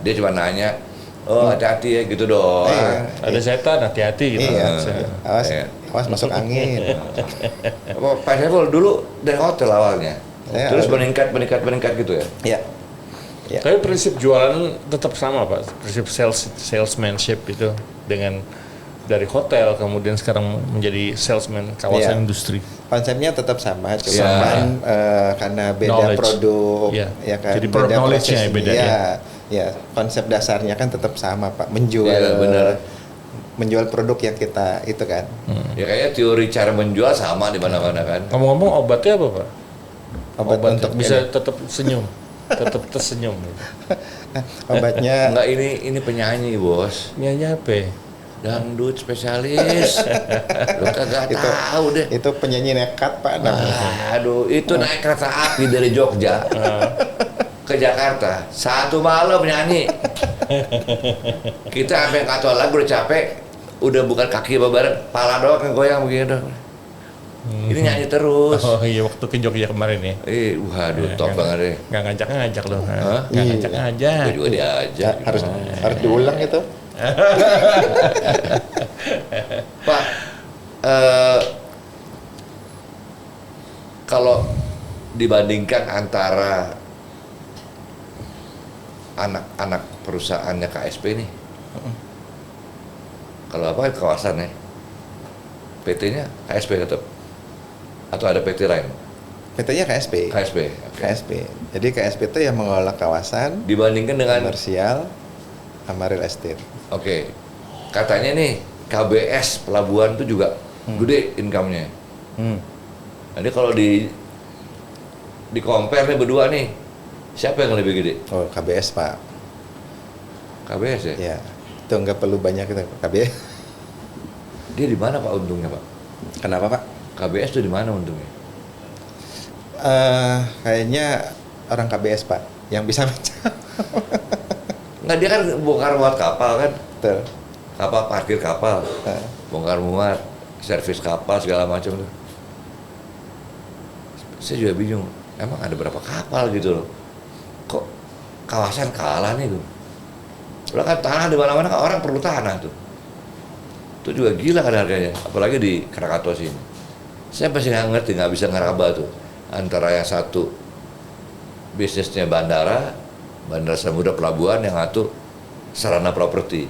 dia cuma nanya, oh hati-hati ya gitu doang. Iya. Ada setan, hati-hati gitu. Iya. Saya- Awas, Iya. awas masuk angin. Pak Saiful dulu dari hotel awalnya, Saya terus awalnya. meningkat gitu ya. Iya. Ya. Tapi prinsip jualan tetap sama Pak. Prinsip salesmanship itu dengan dari hotel kemudian sekarang menjadi salesman kawasan Iya. industri. Konsepnya tetap sama, cuma Iya. kan karena beda Knowledge. produk, Iya. ya kan. Jadi product beda knowledge-nya prosesnya. beda, ya. ya. Ya, konsep dasarnya kan tetap sama Pak, menjual Iya, benar. menjual produk yang kita itu kan. Ya kayaknya teori cara menjual sama di mana-mana kan. Ngomong-ngomong obatnya apa Pak? Obat untuk bisa tetap senyum, tetap tersenyum. Gitu. obatnya Enggak, ini penyanyi bos, Nyanyi apa? Ya? dangdut spesialis. Lu kagak Itu- tahu deh. itu penyanyi nekat Pak namanya. Aduh, itu naik kereta api dari Jogja ke Jakarta, satu malam nyanyi. Kita sampai nggak tahu lagu, udah capek, udah bukan kaki babaran, pala doang yang goyang begini dong. Ini nyanyi terus. Oh iya waktu ke Jogja kemarin ya. Waduh, Ya, top banget deh. Nggak ngajak loh. Hah? Nggak Iya. ngajak. Gue juga diajak. Ya, harus diulang itu. Pak, kalau dibandingkan antara anak-anak perusahaannya KSP nih, kalau apa kawasannya, PT-nya KSP tetap, atau ada PT lain? PT-nya KSP. KSP. Oke. KSP. Jadi KSP itu yang mengelola kawasan Dibandingkan dengan, komersial sama real estate. oke, katanya nih KBS pelabuhan itu juga gede income-nya. Jadi kalau di compare nih berdua nih, siapa yang lebih gede? Oh, KBS Pak. KBS ya? Ya, itu nggak perlu banyak itu KBS. Dia di mana Pak untungnya Pak? Kenapa Pak? KBS itu di mana untungnya? Kayaknya orang KBS Pak yang bisa menjawab. Nggak, dia kan bongkar muat kapal kan, Betul. kapal parkir kapal, Nah, bongkar muat, servis kapal segala macam tuh. Saya juga bingung, emang ada berapa kapal gitu loh? Kok kawasan kalah nih tuh? Lah kan tanah di mana-mana kan orang perlu tanah tuh. Itu juga gila kan harganya, apalagi di Krakatau sini. Saya masih nggak ngerti, nggak bisa ngeraba tuh antara yang satu bisnisnya bandara Samudra Pelabuhan, yang satu sarana properti.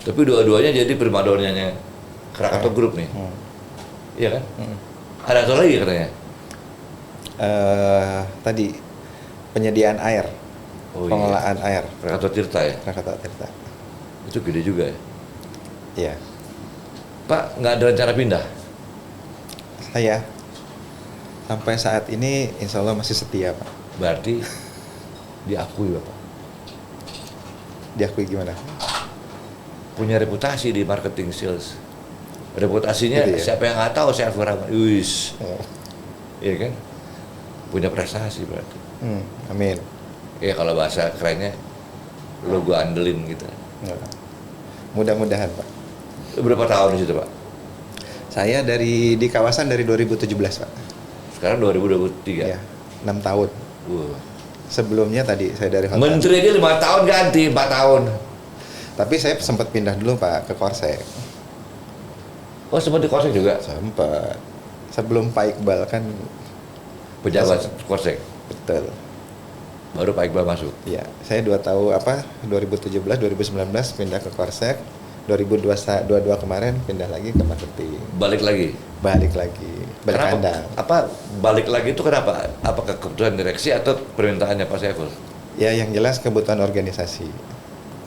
Tapi dua-duanya jadi primadonanya Krakatau Group nih, iya kan? Ada satu lagi katanya. Tadi penyediaan air, Oh, pengelolaan air, Krakatau Tirta ya, Krakatau Tirta. itu gede juga ya. Iya. Pak, nggak ada rencana pindah? Saya Sampai saat ini insya Allah masih setia Pak. Berarti diakui Bapak. Diakui gimana? Punya reputasi di marketing sales. Reputasinya Gitu ya? siapa yang nggak tahu saya Alfur Rahman. Wis. Oh. Iya kan? Punya prestasi berarti. Amin. Ya kalau bahasa kerennya lo gua andelin gitu. Ya. Mudah-mudahan Pak. Berapa tahun di situ Pak? Saya di kawasan dari 2017 Pak. Sekarang 2023. Ya, 6 tahun. Wah. Sebelumnya tadi saya dari hotel. Menteri aja 5 tahun ganti 4 tahun. Tapi saya sempat pindah dulu Pak ke Korsek. Oh sempat di Korsek juga? Sempat. Sebelum Pak Iqbal kan Pejabat Korsek. betul. Baru Pak Iqbal masuk. Ya, saya 2017 2019 pindah ke Korsek. 2022 kemarin pindah lagi ke marketing. Balik lagi. Balik Kenapa? kandang. Apa balik lagi itu kenapa? Apakah keputusan direksi atau permintaannya Pak Saiful? Ya yang jelas kebutuhan organisasi.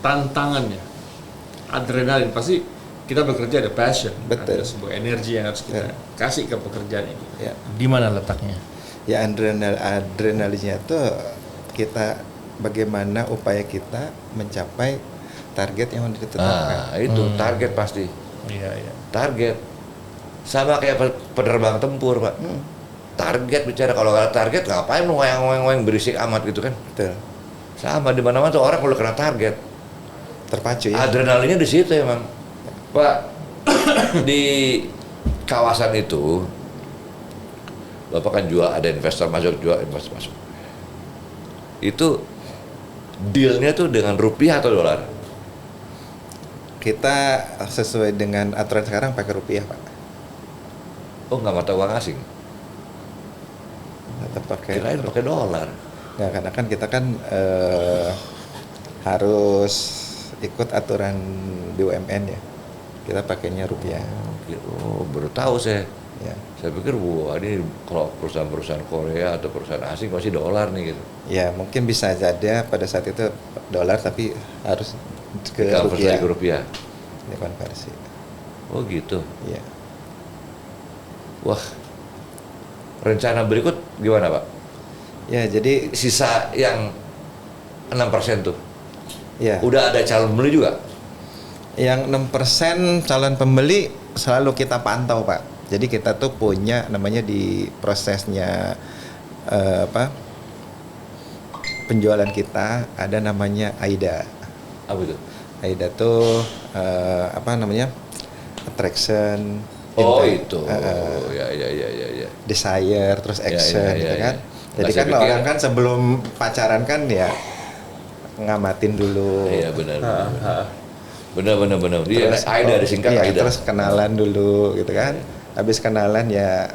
Tantangannya, adrenalin, pasti kita bekerja ada passion, Betul. ada sebuah energi yang harus kita kasih ke pekerjaan ini. Ya, Di mana letaknya? ya adrenalinnya tuh kita bagaimana upaya kita mencapai target yang sudah ditetapkan. Nah, itu target pasti. Iya, iya. Target. Sama kayak penerbang tempur, Pak. Target bicara, kalau nggak ada target ngapain lu ngoyang-ngoyang berisik amat gitu kan? Betul. Sama di mana-mana tuh orang kalau kena target, Terpacu ya. adrenalinnya di situ emang. Pak, di kawasan itu Bapak kan jual, ada investor masuk, jual investor masuk. Itu dealnya tuh dengan rupiah atau dolar? Kita sesuai dengan aturan sekarang pakai rupiah, Pak. Oh, nggak mata uang asing? Tetap pakai. Kirain pakai dolar. Nggak, karena kan kita kan harus ikut aturan BUMN ya. Kita pakainya rupiah. Oh, baru tahu saya. Ya. Saya pikir, wah ini kalau perusahaan-perusahaan Korea atau perusahaan asing pasti dolar nih gitu. Ya mungkin bisa saja pada saat itu dolar tapi harus ke Konversi rupiah. ke rupiah. Dikonversi. Oh gitu. Ya. Wah, rencana berikut gimana Pak? Ya jadi Sisa yang 6% tuh, ya udah ada calon beli juga? yang 6% calon pembeli selalu kita pantau Pak. Jadi kita tuh punya namanya di prosesnya penjualan kita ada namanya AIDA. Apa itu? AIDA tuh attraction, Oh intent, itu, ya. desire, terus action Ya, gitu ya. kan. Nah, Jadi saya kan pikir- orang kan sebelum pacaran kan ya ngamatin dulu. Iya benar. Benar. Dia Terus, AIDA disingkat iya, AIDA. terus kenalan dulu gitu kan. Habis kenalan ya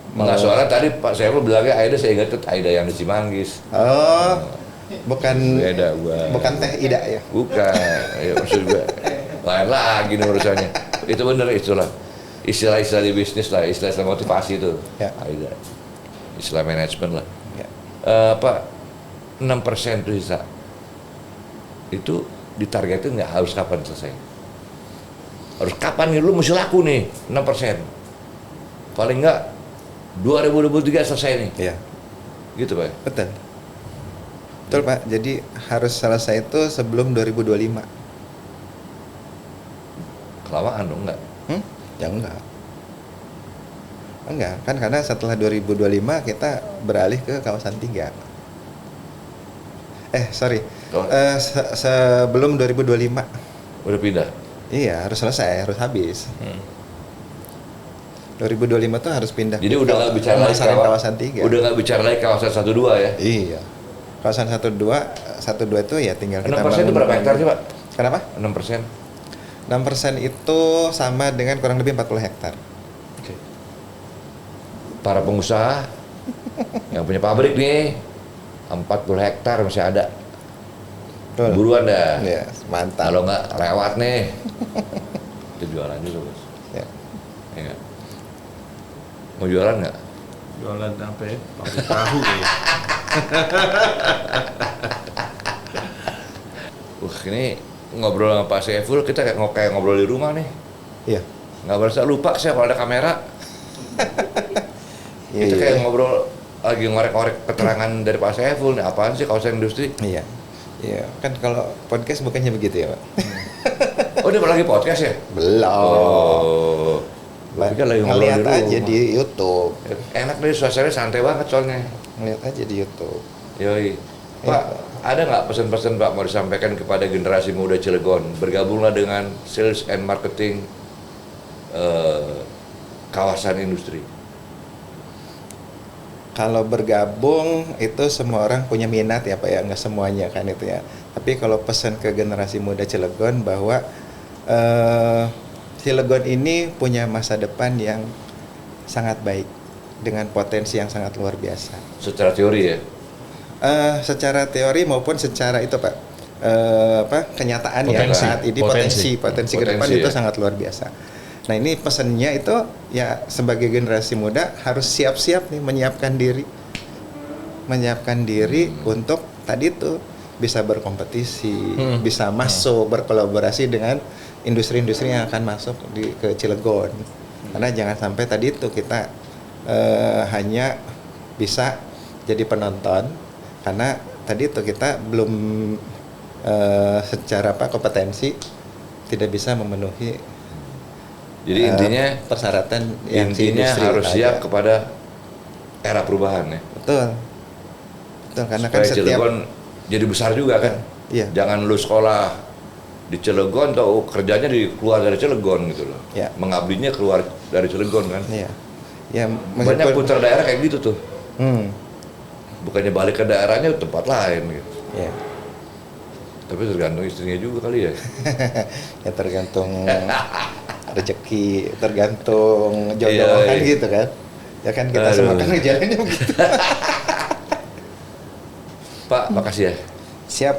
Nggak, soalnya tadi Pak Saiful bilangnya AIDA, saya ingat tuh AIDA yang di Cimanggis. Oh, bukan Beda gua. bukan teh Ida ya. Bukan, ya maksud gue lain lagi nih urusannya. Itu bener itulah istilah-istilah di bisnis lah, istilah-istilah motivasi itu. Ya. AIDA. Istilah manajemen lah. Ya. 6% tuh sisa. Itu ditargetin nggak harus kapan selesai? Harus kapan nih lu mesti laku nih 6%. Paling nggak 2023 selesai nih. Iya, Gitu Pak. betul. Betul Pak, jadi harus selesai itu sebelum 2025. Kelamaan dong enggak? Ya enggak. Enggak, kan karena setelah 2025 kita beralih ke kawasan 3. Sorry. Oh. Sebelum 2025. Udah pindah. Iya, harus selesai, harus habis. 2025 tuh harus pindah. Jadi ke udah nggak bicara lagi kawasan 3. Udah nggak bicara lagi kawasan 1-2 ya? Iya. Kawasan 1-2 itu ya tinggal 6% kita itu berapa hektar sih Pak? Kenapa? 6%. 6% itu sama dengan kurang lebih 40 hektar. Para pengusaha yang punya pabrik nih 40 hektar masih ada. Betul. Buruan dah. Ya, mantap. Kalau nggak lewat nih. Itu jualan juga Bos. Ya. Ya nggak? Mau jualan nggak? Jualan apa ya? Pabrik tahu kayaknya. Ini ngobrol sama Pak Saiful, kita kayak ngobrol di rumah nih. Iya. Nggak berasa lupa saya kalau ada kamera. Kita Iya. kayak ngobrol lagi ngorek-ngorek keterangan dari Pak Saiful nih, apaan sih kawasan industri? Iya. Iya, kan kalau podcast bukannya begitu ya, Pak? Oh, dia lagi podcast ya? Belum. Oh. Gua pikir lagi ngobrol Lihat di rumah. aja di YouTube. Enak nih, suasananya santai banget soalnya. Lihat aja di YouTube. Yoi. Pak, ada nggak pesan-pesan Pak mau disampaikan kepada generasi muda Cilegon? Bergabunglah dengan sales and marketing kawasan industri. Kalau bergabung itu semua orang punya minat ya Pak ya, nggak semuanya kan itu ya. Tapi kalau pesan ke generasi muda Cilegon bahwa Cilegon ini punya masa depan yang sangat baik dengan potensi yang sangat luar biasa. Secara teori ya? Secara teori maupun secara itu Pak, kenyataan Potensi. ya saat ini potensi ke depan Potensi, itu ya. sangat luar biasa. Nah ini pesannya itu ya sebagai generasi muda harus siap-siap nih menyiapkan diri untuk tadi tuh bisa berkompetisi, bisa masuk berkolaborasi dengan industri-industri yang akan masuk ke Cilegon. Karena jangan sampai tadi itu kita hanya bisa jadi penonton karena tadi itu kita belum secara kompetensi tidak bisa memenuhi. Jadi intinya persyaratan yang si intinya industri harus ada. siap kepada era perubahan ya. Betul karena Supaya kan setiap Cilegon jadi besar juga kan. Iya. Jangan lu sekolah di Cilegon atau kerjanya keluar dari Cilegon gitu loh. Iya. Mengabdinya keluar dari Cilegon kan. Iya. Ya Banyak putra daerah kayak gitu tuh. Hmm. Bukannya balik ke daerahnya tempat lain gitu. Ya. Tapi tergantung istrinya juga kali ya. Ya tergantung rezeki, tergantung jodoh Iya, kan iya. gitu kan. Ya kan kita Aduh. semua kan ngejalannya begitu. Pak, makasih ya. Siap.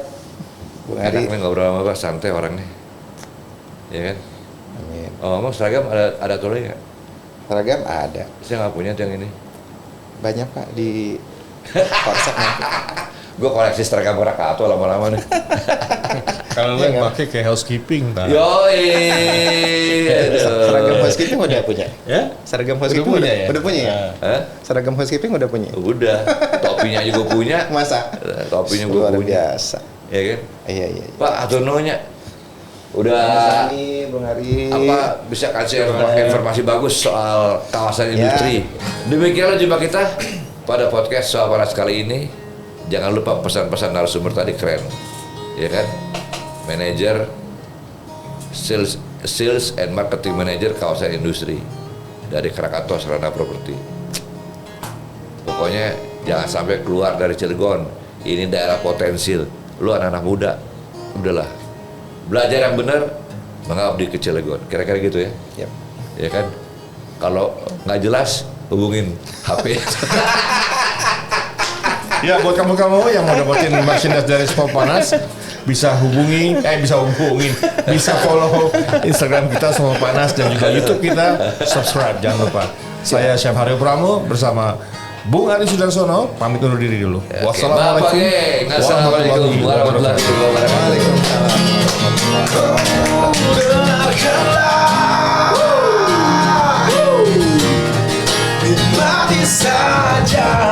Bung Ari. Enak nih ngobrol sama Pak, santai orangnya. Ya kan? Amin. Oh, emang seragam ada tulisnya nggak? Seragam ada. Saya nggak punya tuh yang ini. Banyak Pak di Korsek nanti. Gue koleksi seragam Krakato lama-lama nih. Kalau lu yang pakai kayak housekeeping, Pak. Yoi. Seragam housekeeping udah punya. Ya? Seragam housekeeping punya ya? Udah punya ya? Hah? Seragam housekeeping udah punya. Udah. Topinya juga punya. Masa? Topinya gue Luar punya. biasa. Ya kan? Iya. Pak, atunonya udah Bung Ari. apa bisa kasih informasi bagus soal kawasan industri. Demikianlah jumpa kita pada podcast Soal Panas kali ini. Jangan lupa pesan-pesan narasumber tadi keren, ya kan? Manajer sales and marketing manager kawasan industri dari Krakato Sarana Properti. Pokoknya jangan sampai keluar dari Cilegon. Ini daerah potensial. Lu anak-anak muda, udahlah belajar yang benar, mengabdi ke Cilegon. Kira-kira gitu ya. Yap. Ya kan? Kalau nggak jelas, hubungin HP. Ya buat kamu-kamu yang mau dapetin merchandise dari Spot Panas bisa follow Instagram kita Spot Panas dan juga YouTube kita, subscribe jangan lupa. Saya Chef Haryo Pramo bersama Bung Ari Sudarsono pamit undur diri dulu. Wassalamualaikum warahmatullahi wabarakatuh. Waalaikumsalam. Nikmati saja